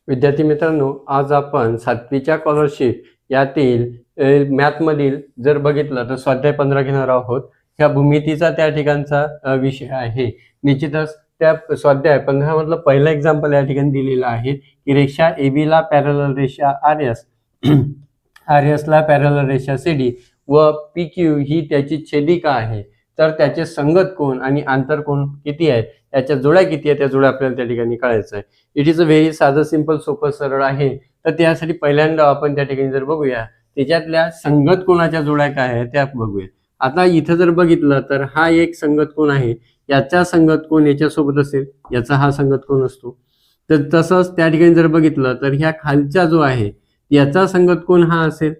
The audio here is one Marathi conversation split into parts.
विद्यार्थी मित्रांनो, आज आपण 7वीच्या स्कॉलरशिप यातील मॅथमधील जर बघितलं तर स्वाध्याय 15 घेणार आहोत. ह्या भूमितीचा त्या ठिकाणचा विषय आहे. निश्चितच त्या स्वाध्याय 15 मधलं पहिलं एक्झाम्पल या ठिकाणी दिलेलं आहे की रेषा AB ला पॅरलल रेषा RS RS ला पॅरलल रेषा CD व PQ ही त्याची छेदिका आहे. तर त्याचे संगत कोण आणि आंतर कोण किती आहे, याच्या जोड्या किती आहे, त्या जोड्या आपल्याला त्या ठिकाणी कळायचं आहे. इट इज अ व्हेरी साधं सिंपल सोपं सरळ आहे. तर त्यासाठी पहिल्यांदा आपण त्या ठिकाणी जर बघूया त्याच्यातल्या संगत कोणाच्या जोड्या काय आहेत त्या बघूया. आता इथं जर बघितलं तर हा एक संगत कोण आहे, याचा संगत कोण याच्यासोबत असेल, याचा हा संगत कोण असतो. तर तसंच त्या ठिकाणी जर बघितलं तर ह्या खालचा जो आहे याचा संगत कोण हा असेल.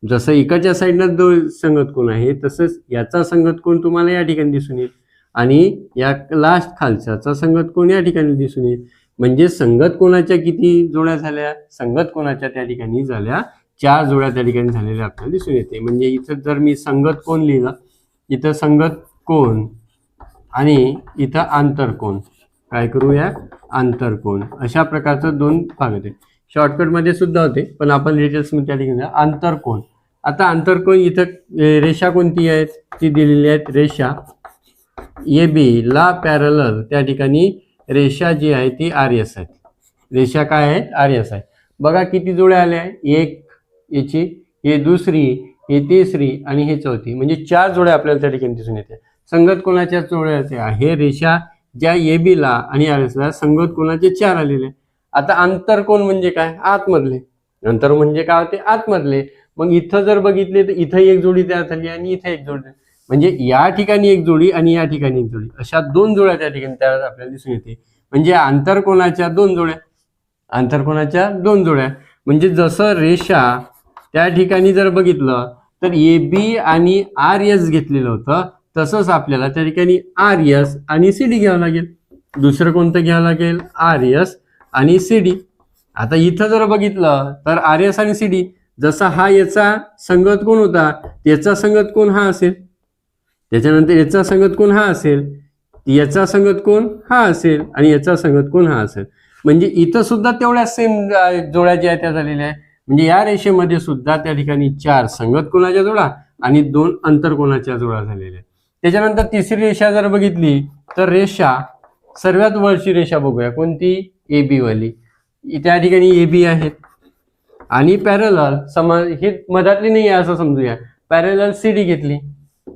जसं इकडच्या साईडनं जो संगत कोण आहे तसंच याचा संगत कोण तुम्हाला या ठिकाणी दिसून येईल आणि या लास्ट खालच्याचा संगत कोण या ठिकाणी दिसून येईल. म्हणजे संगत कोणाच्या किती जोड्या झाल्या, संगत कोणाच्या त्या ठिकाणी झाल्या 4 जोड्या त्या ठिकाणी झालेल्या आपल्याला दिसून येते. म्हणजे इथं जर मी संगत कोण लिहिलं, इथं संगत कोण आणि इथं आंतर कोण, काय करूया आंतर कोण, अशा प्रकारचं 2 भाग होते. शॉर्टकट मध्ये सुद्धा होते पण आपण डिटेल्स मध्ये त्या ठिकाणी आंतर कोण. आता आंतर कोण इथं रेषा कोणती आहेत ती दिलेली आहेत. रेषा AB ला पॅरलल त्या ठिकाणी रेषा जी आहे ती RS आहे. रेषा काय आहेत RS आहे. बघा किती जोड्या आल्या, एक याची, हे दुसरी, हे तिसरी आणि हे चौथी, म्हणजे 4 जोड्या आपल्याला त्या ठिकाणी दिसून येते. संगत कोणाच्या जोड्याचे आहे, रेषा ज्या AB ला आणि RS ला संगत कोणाचे 4 आलेले. आता आंतर कोण म्हणजे काय, आतमधले. अंतर म्हणजे काय होते, आतमधले. मग इथं जर बघितले तर इथं एक जोडी तयार झाली आणि इथं एक जोडी, म्हणजे या ठिकाणी एक जोडी आणि या ठिकाणी एक जोडी, अशा 2 जोड्या त्या ठिकाणी तयार आपल्याला दिसून येते. म्हणजे आंतर कोणाच्या 2 जोड्या, आंतर कोणाच्या 2 जोड्या. म्हणजे जसं रेषा त्या ठिकाणी जर बघितलं तर AB आणि RS घेतलेलं होतं, तसंच आपल्याला त्या ठिकाणी RS आणि CD घ्यावं लागेल. दुसरं कोणतं घ्यावं लागेल, RS आणि CD. आता इथं जर बघितलं तर RS आणि CD, जसा हा याचा संगत कोण होता याचा संगत कोण हा असेल, त्याच्यानंतर याचा संगत कोण हा असेल, याचा संगत कोण हा असेल आणि याचा संगत कोण हा असेल. म्हणजे इथं सुद्धा तेवढ्या सेम जोड्या ज्या त्या झालेल्या आहे. म्हणजे या रेषेमध्ये सुद्धा त्या ठिकाणी 4 संगत कोणाच्या जोडा आणि 2 आंतर कोणाच्या जोडा झालेल्या. त्याच्यानंतर तिसरी रेषा जर बघितली तर रेषा सर्वात वरची रेषा बघूया कोणती, AB वाली. त्या ठिकाणी AB आहेत आणि पॅरलल समज हे मधातली नाही आहे असं समजूया, पॅरलल CD घेतली.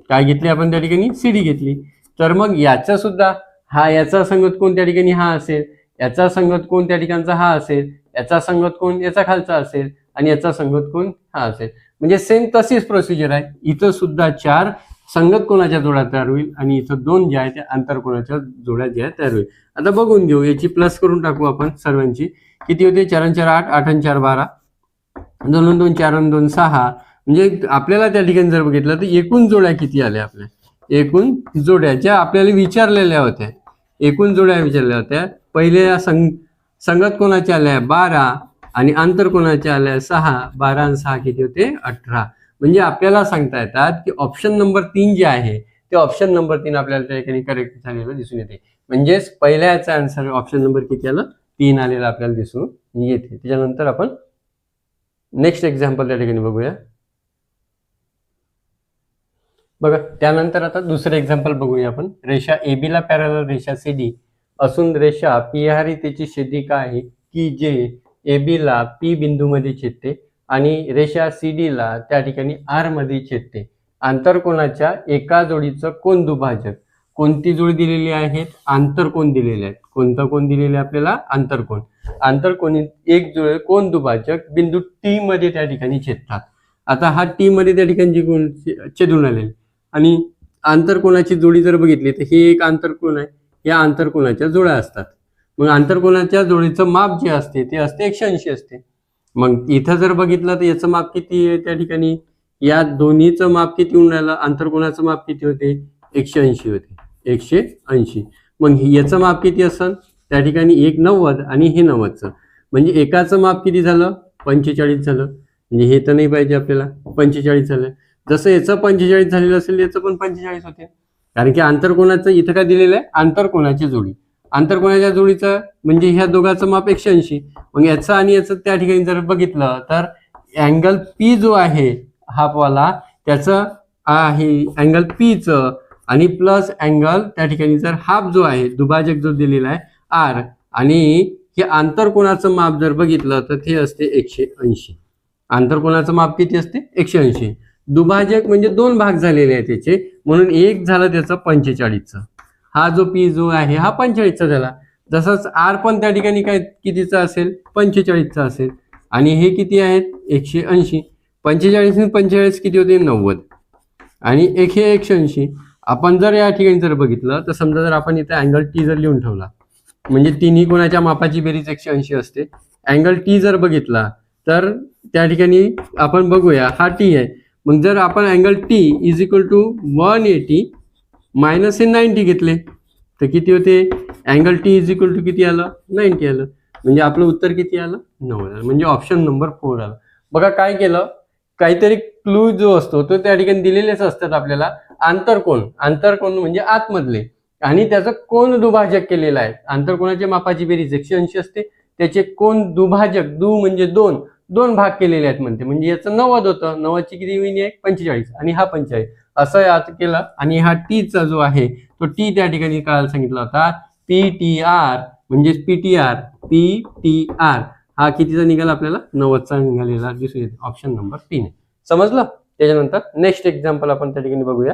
काय घेतली आपण त्या ठिकाणी, CD घेतली. तर मग याचा सुद्धा हा याचा संगत कोण त्या ठिकाणी हा असेल, याचा संगत कोण त्या ठिकाणचा हा असेल, याचा संगत कोण याचा खालचा असेल आणि याचा संगत कोण हा असेल. म्हणजे सेम तशीच प्रोसिजर आहे. इथं सुद्धा 4 संगत कोणाच्या जोड्या तयार होईल आणि इथं 2 ज्या आहेत त्या आंतर कोणाच्या जोड्या ज्या तयार होईल. आता बघून घेऊ, याची प्लस करून टाकू आपण सर्वांची. किती होते, 4 आणि 4 8, 8 आणि 4 12, 2 आणि 2 4 आणि 2 6. म्हणजे आपल्याला त्या ठिकाणी जर बघितलं तर एकूण जोड्या किती आल्या आपल्या, एकूण जोड्या ज्या आपल्याला विचारलेल्या होत्या, एकूण जोड्या विचारल्या होत्या. पहिल्या संगत कोणाच्या आल्या 12 आणि आंतर कोणाच्या आल्या 6. 12 आणि 6 किती होते, 18. म्हणजे आपल्याला सांगता येतात की ऑप्शन नंबर 3 जे आहे ते ऑप्शन नंबर 3 आपल्याला त्या ठिकाणी करेक्ट झालेलं दिसून येते. म्हणजेच पहिल्या याचा आन्सर ऑप्शन नंबर किती आलं, 3 आलेला आपल्याला दिसून येते. त्याच्यानंतर आपण नेक्स्ट एक्झाम्पल त्या ठिकाणी बघूया. बघा त्यानंतर आता दुसरं एक्झाम्पल बघूया आपण. रेषा AB ला पॅरलल रेषा CD असून रेषा PR ही त्याची छेदिका आहे की जे AB ला P बिंदूमध्ये छेदते आणि रेषा CD ला त्या ठिकाणी R मध्ये छेदते. आंतर कोणाच्या एका जोडीचं कोन दुभाजक. कोणती जोडी दिलेली आहेत, आंतर कोण दिलेले आहेत. कोणता कोण दिलेले आपल्याला, आंतर कोण. आंतर कोणी एक जोड कोन दुभाजक बिंदू T मध्ये त्या ठिकाणी छेदतात. आता हा T मध्ये त्या ठिकाणी जी कोण छेदून आलेली आणि आंतर कोणाची जोडी जर बघितली तर हे एक आंतर कोण आहे, या आंतर कोणाच्या जोड्या असतात. मग आंतर कोणाच्या जोडीचं माप जे असते ते असते 180 असते. मग इथं जर बघितलं तर याचं माप किती आहे, त्या ठिकाणी या दोन्हीचं माप किती होऊन राहिलं, आंतर कोणाचं माप किती होते, 180 होते, 180. मग याचं माप किती असेल, त्या ठिकाणी एक 90 आणि हे 90चं, म्हणजे एकाचं माप किती झालं, 45 झालं. म्हणजे हे तर नाही पाहिजे आपल्याला, 45 झालं. जसं याचं 45 झालेलं असेल याचं पण 45 होते, कारण की आंतर कोणाचं इथं काय दिलेलं आहे, आंतर कोणाची जोडी. आंतरकोनाच्या जोडीचं म्हणजे ह्या दोघांचं माप 180. मग याचं आणि याचं त्या ठिकाणी जर बघितलं तर अँगल पी जो आहे हाफवाला त्याचं आहे अँगल पीचं आणि प्लस अँगल त्या ठिकाणी जर हाफ जो आहे दुभाजक जो दिलेला आहे आर आणि हे आंतरकोनाचं माप जर बघितलं तर ते असते 180. आंतरकोनाचं माप किती असते 180. दुभाजक म्हणजे दोन भाग झालेले आहेत त्याचे म्हणून एक झालं त्याचं 45चं. हा जो पी जो आहे हा 45चा झाला. जसंच आर पण त्या ठिकाणी काय कितीचा असेल 45चा असेल आणि हे किती आहेत 180. 45 आणि 45 किती होते 90 आणि एक हे 180. आपण जर या ठिकाणी जर बघितलं तर समजा जर आपण इथे अँगल टी जर लिहून ठेवला म्हणजे तिन्ही कोणाच्या मापाची बेरीज 180 असते. अँगल टी जर बघितला तर त्या ठिकाणी आपण बघूया हा टी आहे. मग जर आपण angle T is equal to 180 minus हे 90 घेतले तर किती होते angle T is equal to किती आलं 90 आलं. म्हणजे आपलं उत्तर किती आलं 90 आलं. म्हणजे ऑप्शन नंबर 4 आलं. बघा काय केलं काहीतरी क्लू जो असतो तो त्या ठिकाणी दिलेलेच असतात आपल्याला. आंतरकोन म्हणजे आतमधले आणि त्याचं कोण दुभाजक केलेला आहे. आंतरकोनाच्या मापाची बेरीज 180 असते त्याचे कोण दुभाजक म्हणजे दोन भाग केलेले आहेत म्हणते. म्हणजे याचं 90 होतं 90ची किती होईल आहे 45 आणि हा 45 असं यात केलं. आणि हा टीचा जो आहे तो टी त्या ठिकाणी काढायला सांगितला होता PTR म्हणजे PTR हा कितीचा निघाला आपल्याला 90चा निघालेला दिसून येतो. ऑप्शन नंबर 3 आहे. समजलं. त्याच्यानंतर नेक्स्ट एक्झाम्पल आपण त्या ठिकाणी बघूया.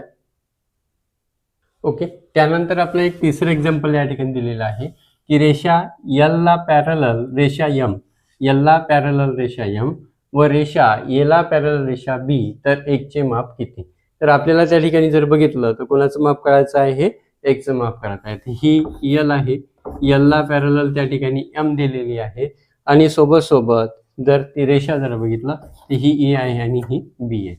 ओके त्यानंतर आपलं एक तिसरं एक्झाम्पल या ठिकाणी दिलेलं आहे की रेषा एलला पॅरलल रेषा एम एलला पॅरलल रेषा एम व रेषा एला पॅरलल रेषा बी तर एकचे माप किती. तर आपल्याला त्या ठिकाणी जर बघितलं तर कोणाचं माप करायचं आहे हे एकचं माप करायचं आहे. ही एल आहे एलला पॅरलल त्या ठिकाणी एम दिलेली आहे आणि सोबत जर ती रेषा जर बघितलं तर ही ए आहे आणि ही बी आहे.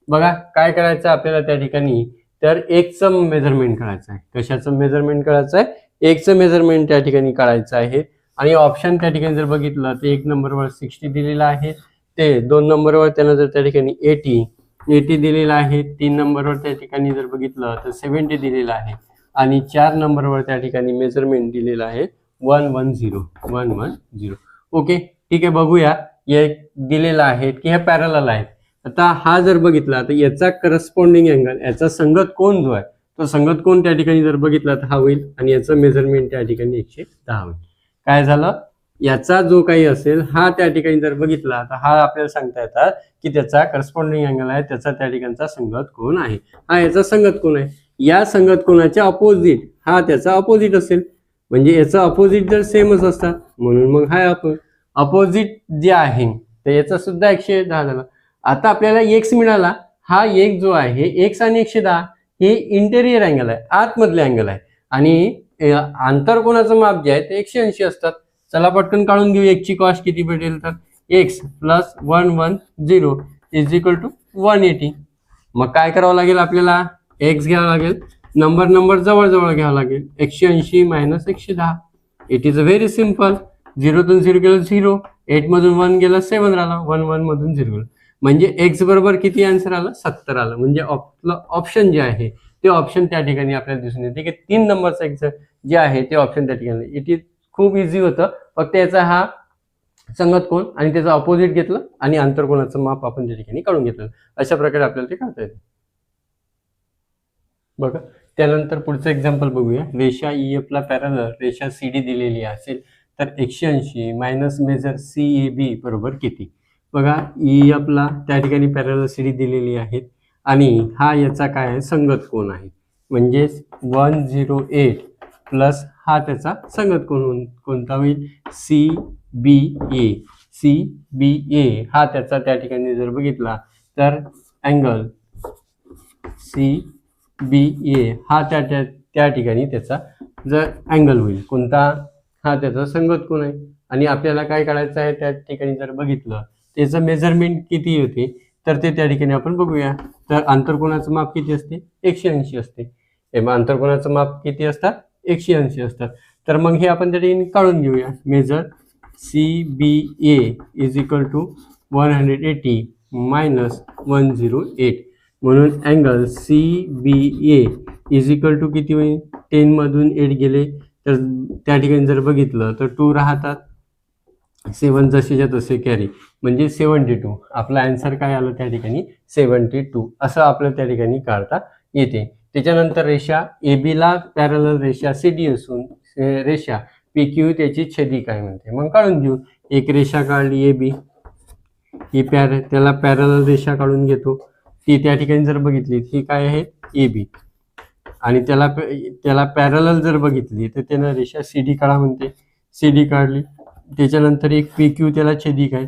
बघा काय करायचं आपल्याला त्या ठिकाणी तर एकचं मेजरमेंट करायचं आहे. कशाचं मेजरमेंट करायचं आहे एकचं मेजरमेंट त्या ठिकाणी काढायचं आहे. आणि ऑप्शन त्या ठिकाणी जर बघितलं तर 1 नंबरवर 60 दिलेला आहे. ते 2 नंबरवर त्यानं जर त्या ठिकाणी 80 दिलेला आहे. 3 नंबरवर त्या ठिकाणी जर बघितलं तर 70 दिलेला आहे आणि 4 नंबरवर त्या ठिकाणी मेजरमेंट दिलेलं आहे 110. ओके ठीक आहे. बघूया हे दिलेलं आहे की हे पॅरलल आहेत. आता हा जर बघितला तर याचा करस्पॉन्डिंग अँगल याचा संगत कोण जो आहे तो संगत कोण त्या ठिकाणी जर बघितला तर हा होईल आणि याचं मेजरमेंट त्या ठिकाणी 110 होईल. काय झालं याचा जो काही असेल हा त्या ठिकाणी जर बघितला तर हा आपल्याला सांगता येतात की त्याचा करस्पॉन्डिंग अँगल आहे त्याचा त्या ठिकाणचा संगत कोण आहे. हा याचा संगत कोण आहे. या संगत कोणाच्या अपोजिट हा त्याचा अपोजिट असेल म्हणजे याचा अपोजिट जर सेमच असतात म्हणून मग हा अपोजिट जे आहे तर याचा सुद्धा 110 झाला. आता आपल्याला एक्स मिळाला. हा एक जो आहे एक्स आणि 110 हे इंटेरियर अँगल आहे आतमधले अँगल आहे आणि आंतरकोनाचं माप जे आहे ते 180 असतात. चला पटकन काढून घेऊ. एकची कॉस्ट किती भेटेल तर x plus 110 is equal to 180. मग काय करावं लागेल आपल्याला एक्स घ्यावं लागेल नंबर जवळ घ्यावं लागेल 180 minus 110. It is a very simple. 0तून 0 गेलं 0 8 मधून 1 गेलं 7 राहिला 1 मधून 0 गेलं म्हणजे एक्स बरोबर किती आन्सर आलं 70 आलं. म्हणजे आपलं ऑप्शन जे आहे ते ऑप्शन त्या ठिकाणी आपल्याला दिसून येते की 3 नंबरचं एक्स जे आहे ते ऑप्शन त्या ठिकाणी. इट इज खूप इझी होतं. फक्त याचा हा संगत कोण आणि त्याचं अपोजिट घेतलं आणि आंतरकोनाचं माप आपण त्या ठिकाणी काढून घेतलं. अशा प्रकारे आपल्याला ते काढता येतं. बघा त्यानंतर पुढचं एक्झाम्पल बघूया. रेषा EF ला पॅरलल रेषा CD दिलेली असेल तर 180 मायनस मेजर CAB बरोबर किती. बघा EF ला त्या ठिकाणी पॅरलल CD दिलेली आहेत आणि हा याचा काय आहे संगत कोण आहे म्हणजे 108 प्लस हा त्याचा संगत कोण कोणता होईल CBA हा त्याचा त्या ठिकाणी जर बघितला तर अँगल CBA हा त्या ठिकाणी त्याचा जर अँगल होईल कोणता हा त्याचा संगत कोण आहे. आणि आपल्याला काय काढायचं आहे त्या ठिकाणी जर बघितलं त्याचं मेजरमेंट किती होते तर ते त्या ठिकाणी आपण बघूया. तर आंतरकोनाचं माप किती असते 180 असते. आंतरकोनाचं माप किती असतात 180 असतात. तर मग हे आपण त्या ठिकाणी काढून घेऊया. Measure CBA is equal to 180 minus 108 म्हणून angle CBA is equal to किती होईल 10 मधून 8 गेले तर त्या ठिकाणी जर बघितलं तर 2 राहतात, 7 जशीच्या तसे कॅरी, म्हणजे 72. आपला आन्सर काय आलं त्या ठिकाणी 72 असं आपल्याला त्या ठिकाणी काढता येते. त्याच्यानंतर रेषा AB ला पॅरलल रेषा CD असून रेषा PQ त्याची छेदिका आहे म्हणते. मग काढून घेऊ. एक रेषा काढली AB, ही त्याला पॅरलल रेषा काढून घेतो. ती त्या ठिकाणी जर बघितली ही काय आहे AB, आणि त्याला पॅरलल जर बघितली तर त्यानं रेषा CD काढा म्हणते. CD काढली. त्याच्यानंतर एक PQ त्याला छेदिका आहे.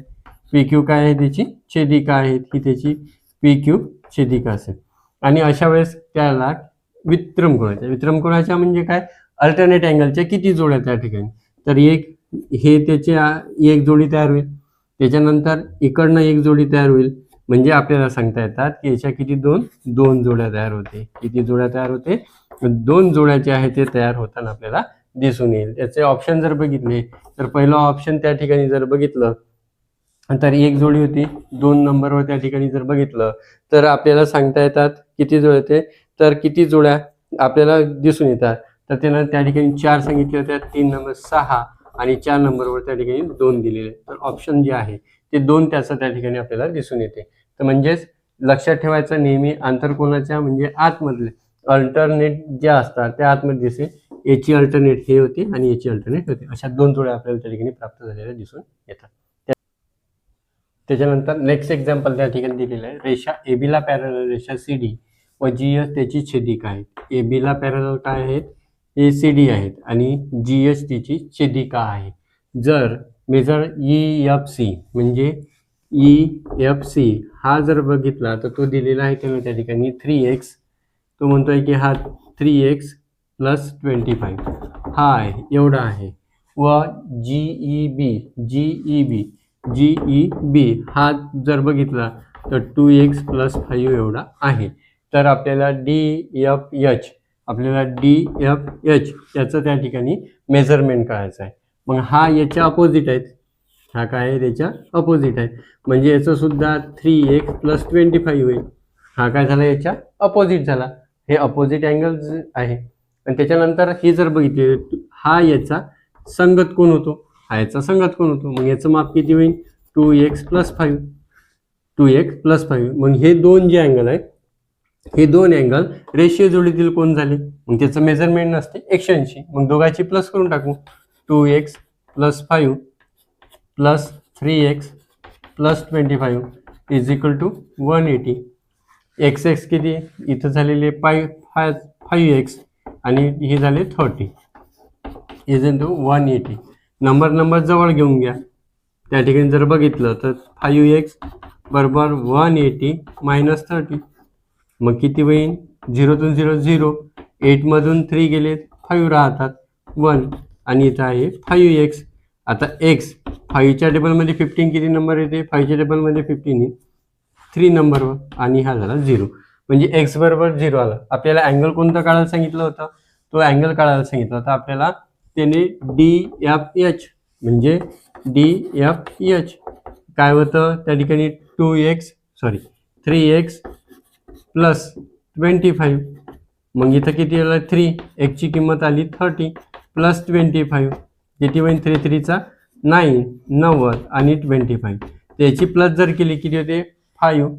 PQ काय आहे त्याची छेदिका आहे, ही त्याची PQ छेदिका असेल. आणि अशा वेळेस त्याला वित्रमकोणाच्या म्हणजे काय, अल्टरनेट अँगलच्या किती जोड्या त्या ठिकाणी, तर हे त्याची एक जोडी तयार होईल. त्याच्यानंतर इकडनं एक जोडी तयार होईल. म्हणजे आपल्याला सांगता येतात की याच्या किती दोन जोड्या तयार होते. किती जोड्या तयार होते, 2 जोड्या जे आहे ते तयार होताना आपल्याला दिसून येईल. त्याचे ऑप्शन जर बघितले तर पहिलं ऑप्शन त्या ठिकाणी जर बघितलं तर एक जोडी होती. 2 नंबरवर त्या ठिकाणी जर बघितलं तर आपल्याला सांगता येतात किती जोड्या येते, तर किती जोड्या आपल्याला दिसून येतात. तर त्यानं त्या ठिकाणी 4 सांगितले होते, 3 नंबर 6 आणि 4 नंबरवर त्या ठिकाणी 2 दिलेले. तर ऑप्शन जे आहे ते 2 त्याचं त्या ठिकाणी आपल्याला दिसून येते. तर म्हणजेच लक्षात ठेवायचं नेहमी आंतरकोनाच्या म्हणजे आतमधले अल्टरनेट ज्या असतात त्या आतमध्ये दिसेल. याची अल्टरनेट हे होते आणि याची अल्टरनेट होते. अशा 2 जोड्या आपल्याला त्या ठिकाणी प्राप्त झालेल्या दिसून येतात. त्याच्यानंतर नेक्स्ट एक्झाम्पल त्या ठिकाणी दिलेलं आहे. रेषा AB ला पॅरलल रेषा CD व GH त्याची छेदिका आहे. AB ला पॅरलल काय आहेत, हे CD आहेत आणि GH तिची छेदिका आहे. जर मेजर EFC म्हणजे EFC हा जर बघितला तर तो दिलेला आहे त्याला त्या ठिकाणी 3x, तो म्हणतोय की हा 3x + 25 हा आहे, एवढा आहे. व GEB हा जर बघितला तर 2x + 5 एवढा आहे. तर आपल्याला DFH याचं त्या ठिकाणी मेजरमेंट करायचं आहे. मग हा याच्या अपोजिट आहेत, हा काय आहे त्याच्या अपोजिट आहे, म्हणजे याचं सुद्धा 3x + 25 होईल. हा काय झाला याच्या अपोजिट झाला, हे अपोजिट अँगल आहे. आणि त्याच्यानंतर हे जर बघितले हा याचा संगत कोण होतो, हा याचा संगत कोण होतो, मग याचं माप किती होईल 2x + 5. 2x + 5 मग हे 2 जे अँगल आहे हे 2 अँगल रेषीय जोडीतील कोण झाले, मग त्याचं मेजरमेंट नसते 180. मग दोघांची प्लस करून टाकू. 2x + 5 + 3x + 25 = 180. x किती इथं झालेले 5x आणि हे झाले 30 = 180. नंबर जवळ घेऊन घ्या. त्या ठिकाणी जर बघितलं तर 5x = 180 - 30 मग किती होईल, 0 तून 0 0, 8 मधून 3 गेले 5 राहतात 1 आणि इथं आहे 5x. आता x 5च्या टेबलमध्ये 15 किती नंबर येते, 5च्या टेबलमध्ये 15 येईल 3 नंबरवर आणि हा झाला 0, म्हणजे x = 0 आला. आपल्याला अँगल कोणता काढायला सांगितलं होतं, तो अँगल काढायला सांगितलं होतं आपल्याला त्याने DFH, म्हणजे DFH काय होतं त्या ठिकाणी 3x + 25. मग इथं किती आलं 3, x ची किंमत आली 30 + 25 किती होईल, 3 3 9 90 आणि 25. त्याची प्लस जर केली किती होते 5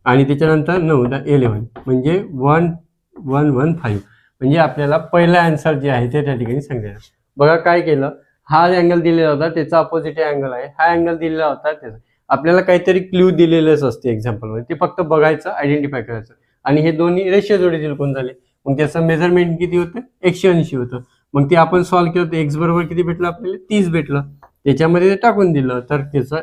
आणि त्याच्यानंतर 9 11 म्हणजे 1115. म्हणजे आपल्याला पहिला आन्सर जे आहे ते त्या ठिकाणी सांगितलं. बघा काय केलं, हा अँगल दिलेला होता त्याचा अपोजिट अँगल आहे, हा अँगल दिलेला होता त्याचा. आपल्याला काहीतरी क्ल्यू दिलेलंच असते एक्झाम्पलमध्ये, ते फक्त बघायचं, आयडेंटिफाय करायचं. आणि हे दोन्ही रेषीय जोडीतील कोण झाले, मग त्याचं मेजरमेंट किती होतं 180 होतं. मग ते आपण सॉल्व्ह केलं तर x बरोबर किती भेटलं आपल्याला 30 भेटलं. त्याच्यामध्ये ते टाकून दिलं तर त्याचं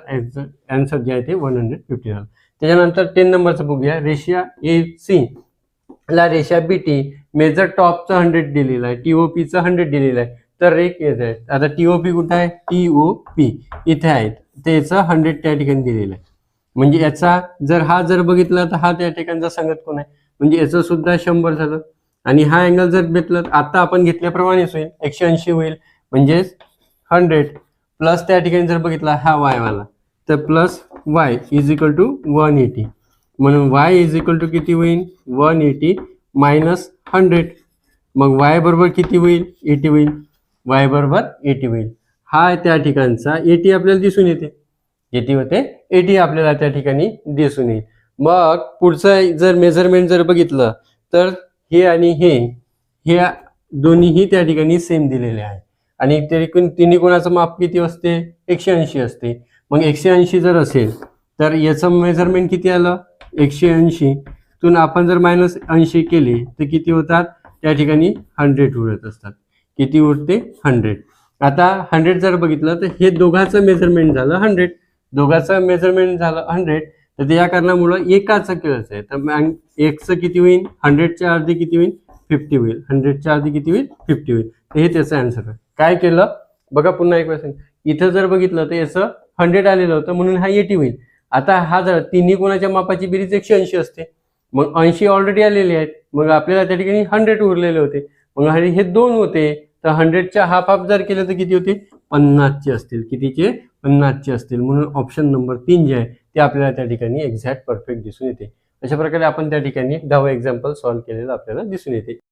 आन्सर जे आहे ते 150 झालं. त्याच्यानंतर 10 नंबरचं बघूया. रेषा AC ला रेषा BT मेजर टॉपचं 100 दिलेलं आहे, TOPचं 100 दिलेलं आहे. तर रेख येत आहे. आता TOP कुठं आहे, TOP इथे आहे, त्याचं 100 त्या ठिकाणी दिलेलं आहे. म्हणजे याचा जर बघितला तर हा त्या ठिकाणचा संगत कोण आहे, म्हणजे याचं सुद्धा 100 झालं. आणि हा अँगल जर भेटलं आता आपण घेतल्याप्रमाणेच होईल 180 होईल, म्हणजे 100 प्लस त्या ठिकाणी जर बघितला हा y वाला तर प्लस y = 180. म्हणून y = किती होईल 180 - 100. मग y बरोबर किती होईल 80 होईल. y बरोबर 80 होईल. हा त्या ठिकाणचा 80 आपल्याला दिसून येते. किती होते? 80 आपल्याला त्या ठिकाणी दिसून येईल. मग पुढचं जर मेजरमेंट जर बघितलं तर हे आणि हे दोन्हीही त्या ठिकाणी सेम दिलेले आहे आणि तिन्ही कोणाचं माप किती असते? 180 असते. मग 180 जर असेल तर याचं मेजरमेंट किती आलं? 180 तून आपण जर -80 केले तर किती होतात? त्या ठिकाणी 100 उरत असतात. किती उरते? 100. आता 100 जर बघितलं तर हे दोघांचं मेजरमेंट झालं 100. दोघांचं मेजरमेंट झालं 100. तर या कारणामुळं एकाचं केळंच आहे. तर मग एकचं किती होईल? 100च्या अर्धी किती होईल? 50 होईल. 100च्या अर्धी किती होईल? 50 होईल. तर हे त्याचं आन्सर आहे. काय केलं बघा पुन्हा एक वेळेस. इथं जर बघितलं तर याचं 100 आलेलं होतं म्हणून हा 80 होईल. आता हा जर तिन्ही कोणाच्या मापाची बेरीज 180 असते. मग 80 ऑलरेडी आलेले आहेत. मग आपल्याला त्या ठिकाणी 100 उरलेले होते. मग हे 2 होते. तर 100च्या हाफ जर केलं तर किती होते? 50चे असतील. कितीचे? 50चे असतील. म्हणून ऑप्शन नंबर 3 जे आहे ते आपल्याला त्या ठिकाणी एक्झॅक्ट परफेक्ट दिसून येते. अशा प्रकारे आपण त्या ठिकाणी 10वे एक्झाम्पल सॉल्व्ह केलेलं आपल्याला दिसून येते.